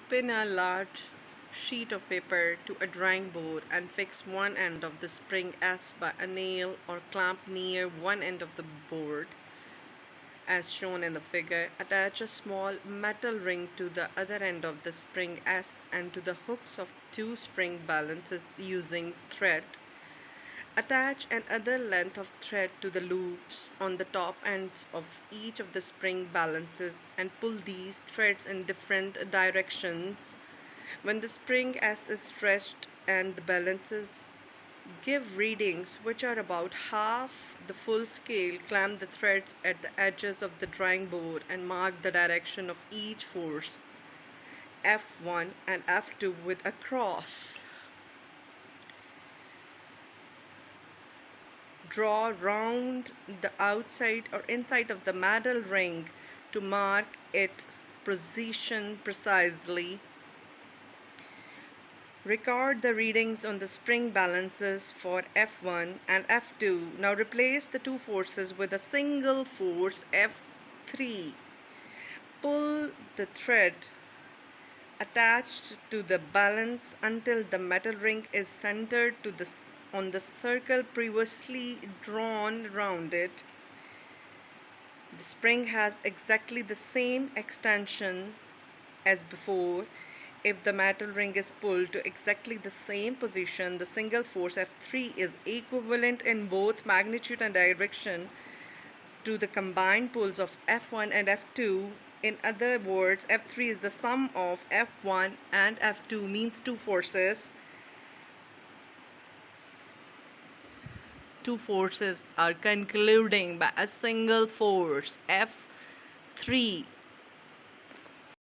Pin a large sheet of paper to a drawing board and fix one end of the spring S by a nail or clamp near one end of the board as shown in the figure. Attach a small metal ring to the other end of the spring S and to the hooks of two spring balances using thread. Attach another length of thread to the loops on the top ends of each of the spring balances and pull these threads in different directions. When the spring S is stretched and the balances give readings which are about half the full scale, clamp the threads at the edges of the drawing board and mark the direction of each force F1 and F2 with a cross. Draw round the outside or inside of the metal ring to mark its position precisely. Record the readings on the spring balances for F1 and F2. Now replace the two forces with a single force F3. Pull the thread attached to the balance until the metal ring is centered on the circle previously drawn round it. The spring has exactly the same extension as before. If the metal ring is pulled to exactly the same position, the single force F3 is equivalent in both magnitude and direction to the combined pulls of F1 and F2. In other words, F3 is the sum of F1 and F2, means two forces. Two forces are concluding by a single force F3